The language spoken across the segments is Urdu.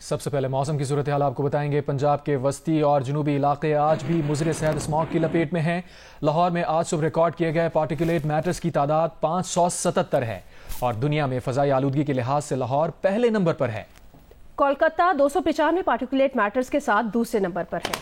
سب سے پہلے موسم کی صورتحال آپ کو بتائیں گے۔ پنجاب کے وسطی اور جنوبی علاقے آج بھی مضر صحت اسموگ کی لپیٹ میں ہیں۔ لاہور میں آج صبح ریکارڈ کیے گئے پارٹیکولیٹ میٹرز کی تعداد 577 ہے اور دنیا میں فضائی آلودگی کے لحاظ سے لاہور پہلے نمبر پر ہے۔ کولکتہ 295 پارٹیکولیٹ میٹرز کے ساتھ دوسرے نمبر پر ہے۔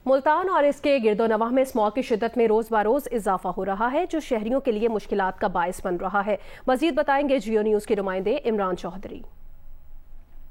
ملتان اور اس کے گرد و نواح میں اسموگ کی شدت میں روز بروز اضافہ ہو رہا ہے، جو شہریوں کے لیے مشکلات کا باعث بن رہا ہے۔ مزید بتائیں گے جیو نیوز کے نمائندے عمران چودھری۔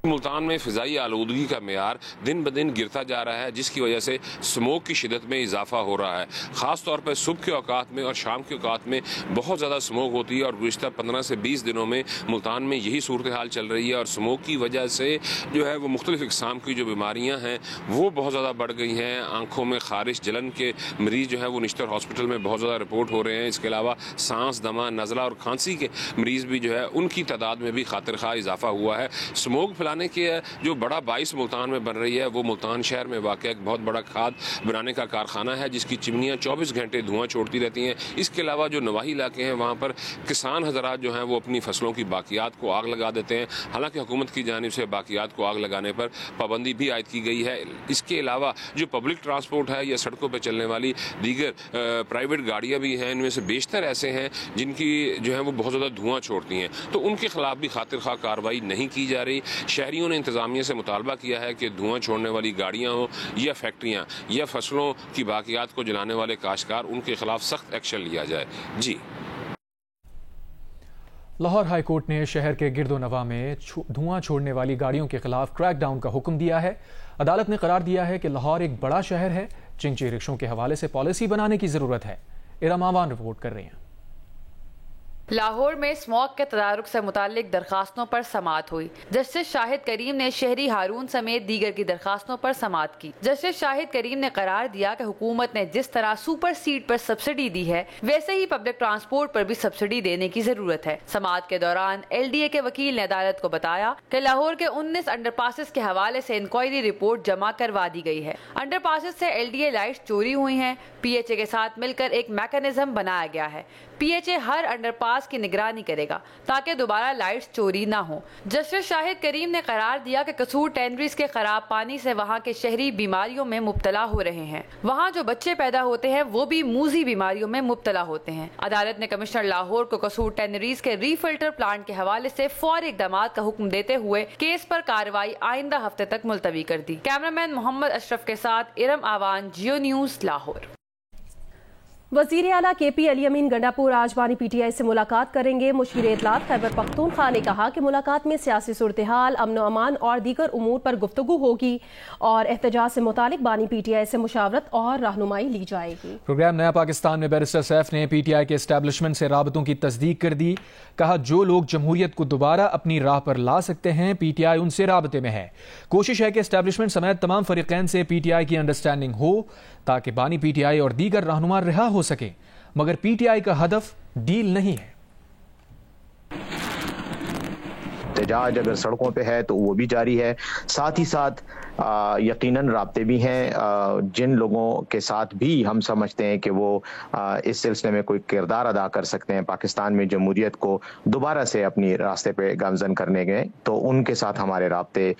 ملتان میں فضائی آلودگی کا معیار دن بدن گرتا جا رہا ہے، جس کی وجہ سے اسموگ کی شدت میں اضافہ ہو رہا ہے۔ خاص طور پر صبح کے اوقات میں اور شام کے اوقات میں بہت زیادہ اسموگ ہوتی ہے اور گزشتہ 15 سے 20 دنوں میں ملتان میں یہی صورتحال چل رہی ہے اور اسموگ کی وجہ سے جو ہے وہ مختلف اقسام کی جو بیماریاں ہیں وہ بہت زیادہ بڑھ گئی ہیں۔ آنکھوں میں خارش، جلن کے مریض جو ہے وہ نشتر ہاسپٹل میں بہت زیادہ رپورٹ ہو رہے ہیں۔ اس کے علاوہ سانس، دمہ، نزلہ اور کھانسی کے مریض بھی جو ہے ان کی تعداد میں بھی خاطر خواہ اضافہ ہوا ہے۔ اسموگ پھیلانے کے جو بڑا باعث ملتان میں بن رہی ہے وہ ملتان شہر میں واقع ایک بہت بڑا کھاد بنانے کا کارخانہ ہے، جس کی چمنیاں 24 گھنٹے دھواں چھوڑتی رہتی ہیں۔ اس کے علاوہ جو نواحی علاقے ہیں وہاں پر کسان حضرات جو ہیں وہ اپنی فصلوں کی باقیات کو آگ لگا دیتے ہیں، حالانکہ حکومت کی جانب سے باقیات کو آگ لگانے پر پابندی بھی عائد کی گئی ہے۔ اس کے علاوہ جو پبلک ٹرانسپورٹ ہے یا سڑکوں پہ چلنے والی دیگر پرائیویٹ گاڑیاں بھی ہیں، ان میں سے بیشتر ایسے ہیں جن کی جو ہے وہ بہت زیادہ دھواں چھوڑتی ہیں، تو ان کے خلاف بھی خاطر خواہ کارروائی نہیں کی جا رہی۔ شہریوں نے انتظامیہ سے مطالبہ کیا ہے کہ دھواں چھوڑنے والی گاڑیاں ہوں یا فیکٹریاں یا فصلوں کی باقیات کو جلانے والے کاشتکار، ان کے خلاف سخت ایکشن لیا جائے۔ جی لاہور ہائی کورٹ نے شہر کے گرد و نواح میں دھواں چھوڑنے والی گاڑیوں کے خلاف کریک ڈاؤن کا حکم دیا ہے۔ عدالت نے قرار دیا ہے کہ لاہور ایک بڑا شہر ہے، چنچی رکشوں کے حوالے سے پالیسی بنانے کی ضرورت ہے۔ ارم آوان رپورٹ کر رہی ہیں۔ لاہور میں اسموگ کے تدارک سے متعلق درخواستوں پر سماعت ہوئی۔ جسٹس شاہد کریم نے شہری ہارون سمیت دیگر کی درخواستوں پر سماعت کی۔ جسٹس شاہد کریم نے قرار دیا کہ حکومت نے جس طرح سپر سیڈ پر سبسڈی دی ہے، ویسے ہی پبلک ٹرانسپورٹ پر بھی سبسڈی دینے کی ضرورت ہے۔ سماعت کے دوران LDA کے وکیل نے عدالت کو بتایا کہ لاہور کے 19 انڈر پاسز کے حوالے سے انکوائری رپورٹ جمع کروا دی گئی ہے۔ انڈر پاسز سے LDA لائٹس چوری ہوئی ہیں۔ PHA کے ساتھ مل کر ایک میکانزم بنایا گیا ہے۔ PHA ہر انڈر پاس کی نگرانی کرے گا تاکہ دوبارہ لائٹس چوری نہ ہوں۔ جسٹس شاہد کریم نے قرار دیا کہ قصور ٹینریز کے خراب پانی سے وہاں کے شہری بیماریوں میں مبتلا ہو رہے ہیں۔ وہاں جو بچے پیدا ہوتے ہیں وہ بھی موذی بیماریوں میں مبتلا ہوتے ہیں۔ عدالت نے کمشنر لاہور کو قصور ٹینریز کے ری فلٹر پلانٹ کے حوالے سے فوری اقدامات کا حکم دیتے ہوئے کیس پر کارروائی آئندہ ہفتے تک ملتوی کر دی۔ کیمرامین محمد اشرف کے ساتھ ارم آوان، جیو نیوز، لاہور۔ وزیر اعلیٰ KP علی امین گنڈاپور آج بانی PTI سے ملاقات کریں گے۔ مشیر اطلاعات خیبر پختونخوا نے کہا کہ ملاقات میں سیاسی صورتحال، امن و امان اور دیگر امور پر گفتگو ہوگی اور احتجاج سے متعلق بانی PTI سے مشاورت اور رہنمائی لی جائے گی۔ پروگرام نیا پاکستان میں بیرسٹر سیف نے PTI کے اسٹیبلشمنٹ سے رابطوں کی تصدیق کر دی۔ کہا جو لوگ جمہوریت کو دوبارہ اپنی راہ پر لا سکتے ہیں، PTI ان سے رابطے میں ہے۔ کوشش ہے کہ اسٹیبلشمنٹ سمیت تمام فریقین سے PTI کی انڈرسٹینڈنگ ہو تاکہ بانی PTI اور دیگر رہنما رہا ہو سکے، مگر PTI کا ہدف ڈیل نہیں ہے۔ احتجاج اگر سڑکوں پہ ہے تو وہ بھی جاری ہے، ساتھ ہی ساتھ یقیناً رابطے بھی ہیں جن لوگوں کے ساتھ بھی ہم سمجھتے ہیں کہ وہ اس سلسلے میں کوئی کردار ادا کر سکتے ہیں پاکستان میں جمہوریت کو دوبارہ سے اپنی راستے پہ گامزن کرنے کے، تو ان کے ساتھ ہمارے رابطے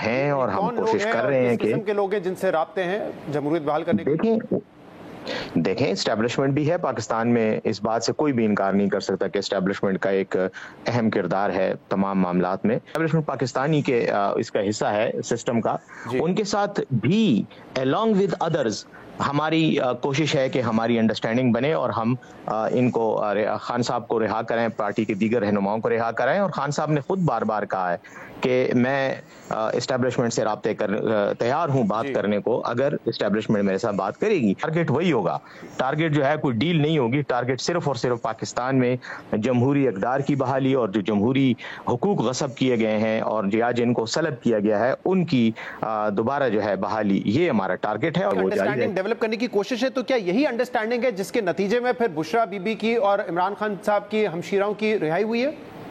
ہیں اور ہم کوشش کر رہے ہیں کہ لوگ ہیں جن سے رابطے ہیں جمہوریت بحال کرنے کے۔ دیکھیں اسٹیبلشمنٹ بھی ہے پاکستان میں، اس بات سے کوئی بھی انکار نہیں کر سکتا کہ اسٹیبلشمنٹ کا ایک اہم کردار ہے تمام معاملات میں۔ اسٹیبلشمنٹ پاکستانی کے اس کا حصہ ہے سسٹم کا، ان کے ساتھ بھی along with others ہماری کوشش ہے کہ ہماری انڈرسٹینڈنگ بنے اور ہم ان کو خان صاحب کو رہا کریں، پارٹی کے دیگر رہنماؤں کو رہا کریں، اور خان صاحب نے خود بار بار کہا ہے کہ میں اسٹیبلشمنٹ سے رابطے تیار ہوں بات کرنے کو اگر اسٹیبلشمنٹ میرے ساتھ بات کرے گی۔ ٹارگیٹ وہی ہوگا، ٹارگیٹ جو ہے کوئی ڈیل نہیں ہوگی، ٹارگیٹ صرف اور صرف پاکستان میں جمہوری اقدار کی بحالی اور جو جمہوری حقوق غصب کیے گئے ہیں اور جن کو سلب کیا گیا ہے ان کی دوبارہ جو ہے بحالی، یہ ہمارا ٹارگیٹ ہے اور وہ جاری ہے۔ ڈیولپ کرنے کی کوشش ہے، تو کیا یہی انڈرسٹینڈنگ ہے جس کے نتیجے میں پھر بشرا بی بی کی اور عمران خان صاحب کی ہمشیراؤں کی رہائی ہوئی ہے؟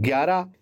11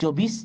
24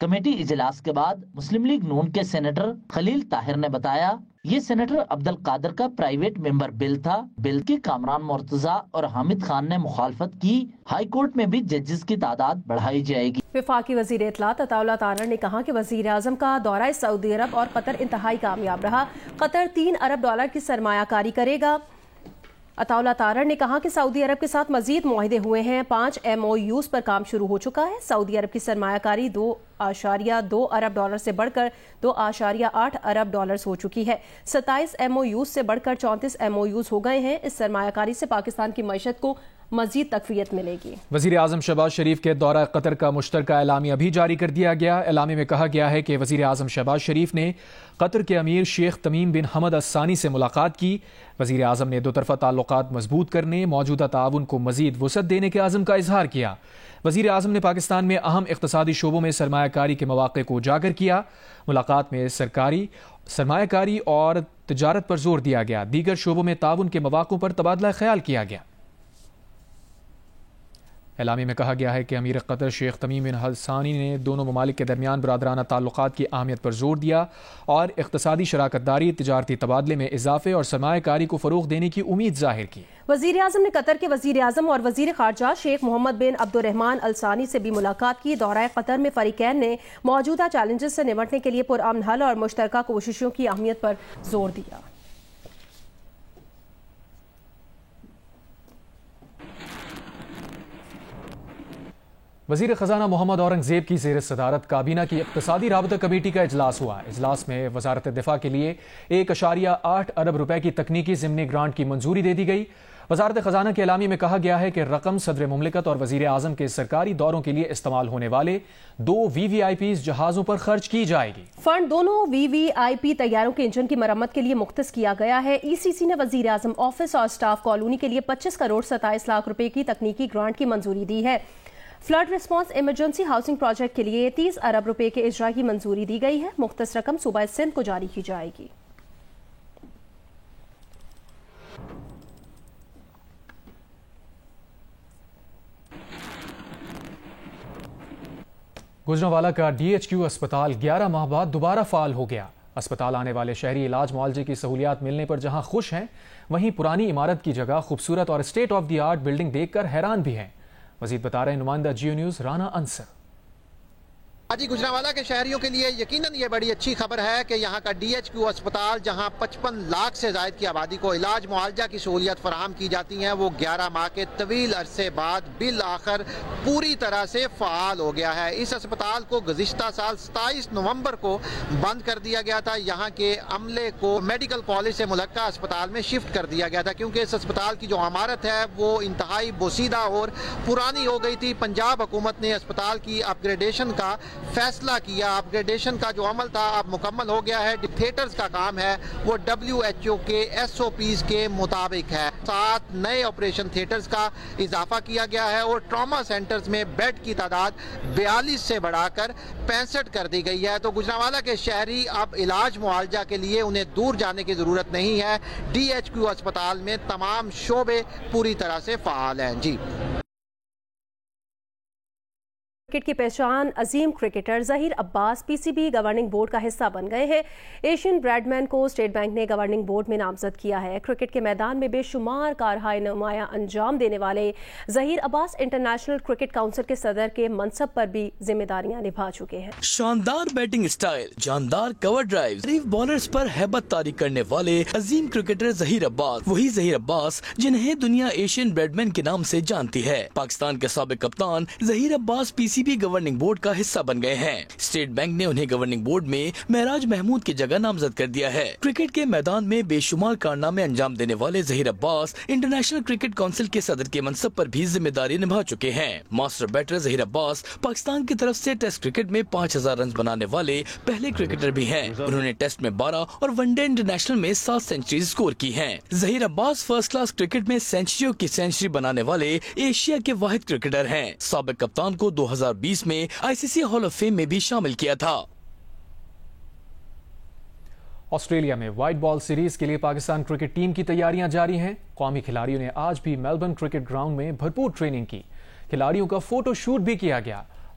کمیٹی اجلاس کے بعد مسلم لیگ نون کے سینیٹر خلیل طاہر نے بتایا یہ سینیٹر عبد القادر کا پرائیویٹ ممبر بل تھا۔ بل کے کامران مرتضی اور حامد خان نے مخالفت کی۔ ہائی کورٹ میں بھی ججز کی تعداد بڑھائی جائے گی۔ وفاقی وزیر اطلاعات عطا اللہ طارر نے کہا کہ وزیر اعظم کا دورہ سعودی عرب اور قطر انتہائی کامیاب رہا۔ قطر $3 ارب کی سرمایہ کاری کرے گا۔ عطا اللہ طارر نے کہا کہ سعودی عرب کے ساتھ مزید معاہدے ہوئے ہیں۔ 5 MOUs پر کام شروع ہو چکا ہے۔ سعودی عرب کی سرمایہ کاری $2.2 ارب سے بڑھ کر $2.8 ارب ہو چکی ہے۔ 27 MOUs سے بڑھ کر 34 MOUs ہو گئے ہیں۔ اس سرمایہ کاری سے پاکستان کی معیشت کو مزید تقویت ملے گی۔ وزیر اعظم شہباز شریف کے دورہ قطر کا مشترکہ اعلامیہ بھی جاری کر دیا گیا۔ اعلامیہ میں کہا گیا ہے کہ وزیر اعظم شہباز شریف نے قطر کے امیر شیخ تمیم بن حمد الثانی سے ملاقات کی۔ وزیر اعظم نے دو طرفہ تعلقات مضبوط کرنے، موجودہ تعاون کو مزید وسعت دینے کے عزم کا اظہار کیا۔ وزیر اعظم نے پاکستان میں اہم اقتصادی شعبوں میں سرمایہ کاری کے مواقع کو اجاگر کیا۔ ملاقات میں سرمایہ کاری اور تجارت پر زور دیا گیا۔ دیگر شعبوں میں تعاون کے مواقع پر تبادلہ خیال کیا گیا۔ اعلامیہ میں کہا گیا ہے کہ امیر قطر شیخ تمیم بن حمد الثانی نے دونوں ممالک کے درمیان برادرانہ تعلقات کی اہمیت پر زور دیا اور اقتصادی شراکت داری، تجارتی تبادلے میں اضافے اور سرمایہ کاری کو فروغ دینے کی امید ظاہر کی۔ وزیر اعظم نے قطر کے وزیر اعظم اور وزیر خارجہ شیخ محمد بن عبد الرحمن ال ثانی سے بھی ملاقات کی۔ دورہ قطر میں فریقین نے موجودہ چیلنجز سے نمٹنے کے لیے پرامن حل اور مشترکہ کوششوں کی اہمیت پر زور دیا۔ وزیر خزانہ محمد اورنگزیب کی زیر صدارت کابینہ کی اقتصادی رابطہ کمیٹی کا اجلاس ہوا۔ اجلاس میں وزارت دفاع کے لیے $1.8 ارب کی تکنیکی ضمنی گرانٹ کی منظوری دے دی گئی۔ وزارت خزانہ کے اعلامیہ میں کہا گیا ہے کہ رقم صدر مملکت اور وزیر اعظم کے سرکاری دوروں کے لیے استعمال ہونے والے 2 VVIPs جہازوں پر خرچ کی جائے گی۔ فنڈ دونوں VVIP طیاروں کے انجن کی مرمت کے لیے مختص کیا گیا ہے۔ ECC نے وزیر اعظم آفس اور سٹاف کالونی کے لیے 25 کروڑ 27 لاکھ روپے کی تکنیکی گرانٹ کی منظوری دی ہے۔ Flood response emergency housing project کے لیے 30 ارب روپے کے اجرا کی منظوری دی گئی ہے۔ مختص رقم صوبہ سندھ کو جاری کی جائے گی۔ گجرانوالہ کا DHQ اسپتال 11 ماہ بعد دوبارہ فعال ہو گیا۔ اسپتال آنے والے شہری علاج معالجے کی سہولیات ملنے پر جہاں خوش ہیں، وہیں پرانی عمارت کی جگہ خوبصورت اور state of the art building دیکھ کر حیران بھی ہیں۔ مزید بتا رہے ہیں نمائندہ جیو نیوز رانا انصر۔ آج گجرانوالہ کے شہریوں کے لیے یقیناً یہ بڑی اچھی خبر ہے کہ یہاں کا DHQ اسپتال جہاں 55 لاکھ سے زائد کی آبادی کو علاج معالجہ کی سہولیات فراہم کی جاتی ہیں، وہ 11 ماہ کے طویل عرصے بعد بالآخر پوری طرح سے فعال ہو گیا ہے۔ اس اسپتال کو گزشتہ سال 27 نومبر کو بند کر دیا گیا تھا۔ یہاں کے عملے کو میڈیکل کالج سے ملحقہ اسپتال میں شفٹ کر دیا گیا تھا کیونکہ اس اسپتال کی جو عمارت ہے وہ انتہائی بوسیدہ اور پرانی ہو گئی تھی۔ پنجاب حکومت نے اسپتال کی اپ گریڈیشن کا فیصلہ کیا۔ اپ گریڈیشن کا جو عمل تھا اب مکمل ہو گیا ہے۔ تھیٹرز کا کام ہے وہ WHO کے SOPs کے مطابق ہے۔ 7 نئے آپریشن تھیٹرز کا اضافہ کیا گیا ہے اور ٹراما سینٹرز میں بیڈ کی تعداد 42 سے بڑھا کر 65 کر دی گئی ہے۔ تو گجرانوالہ کے شہری اب علاج معالجہ کے لیے انہیں دور جانے کی ضرورت نہیں ہے۔ DHQ اسپتال میں تمام شعبے پوری طرح سے فعال ہیں۔ جی کرکٹ کی پہچان عظیم کرکٹر ظہیر عباس PCB گورننگ بورڈ کا حصہ بن گئے ہیں۔ ایشین بریڈمین کو اسٹیٹ بینک نے گورننگ بورڈ میں نامزد کیا ہے۔ کرکٹ کے میدان میں بے شمار کارہائے نمایاں انجام دینے والے ظہیر عباس انٹرنیشنل کرکٹ کونسل کے صدر کے منصب پر بھی ذمہ داریاں نبھا چکے ہیں۔ شاندار بیٹنگ اسٹائل، جاندار کور ڈرائیو، حریف بالرز پر ہیبت طاری کرنے والے عظیم کرکٹر ظہیر عباس، وہی ظہیر عباس جنہیں دنیا ایشین بریڈمین کے نام سے جانتی ہے۔ پاکستان کے سابق کپتان ظہیر عباس PCB گورننگ بورڈ کا حصہ بن گئے ہیں۔ اسٹیٹ بینک نے انہیں گورننگ بورڈ میں معراج محمود کی جگہ نامزد کر دیا ہے۔ کرکٹ کے میدان میں بے شمار کارنامے انجام دینے والے ظہیر عباس انٹرنیشنل کرکٹ کونسل کے صدر کے منصب پر بھی ذمہ داری نبھا چکے ہیں۔ ماسٹر بیٹر ظہیر عباس پاکستان کی طرف سے ٹیسٹ کرکٹ میں 5000 رنز بنانے والے پہلے کرکٹر بھی ہیں۔ انہوں نے ٹیسٹ میں 12 اور ون ڈے انٹرنیشنل میں 7 سینچریز سکور کی ہیں۔ ظہیر عباس فرسٹ کلاس کرکٹ میں سینچریوں کی سینچری بنانے والے ایشیا کے واحد کرکٹر ہیں۔ سابق کپتان کو 2020 میں ICC ہال آف فیم میں بھی شامل کیا تھا۔ آسٹریلیا میں وائٹ بال سیریز کے لیے پاکستان کرکٹ ٹیم کی تیاریاں جاری ہیں۔ قومی کھلاڑیوں نے آج بھی میلبرن کرکٹ گراؤنڈ میں بھرپور ٹریننگ کی۔ کھلاڑیوں کا فوٹو شوٹ بھی کیا گیا۔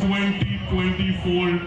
2024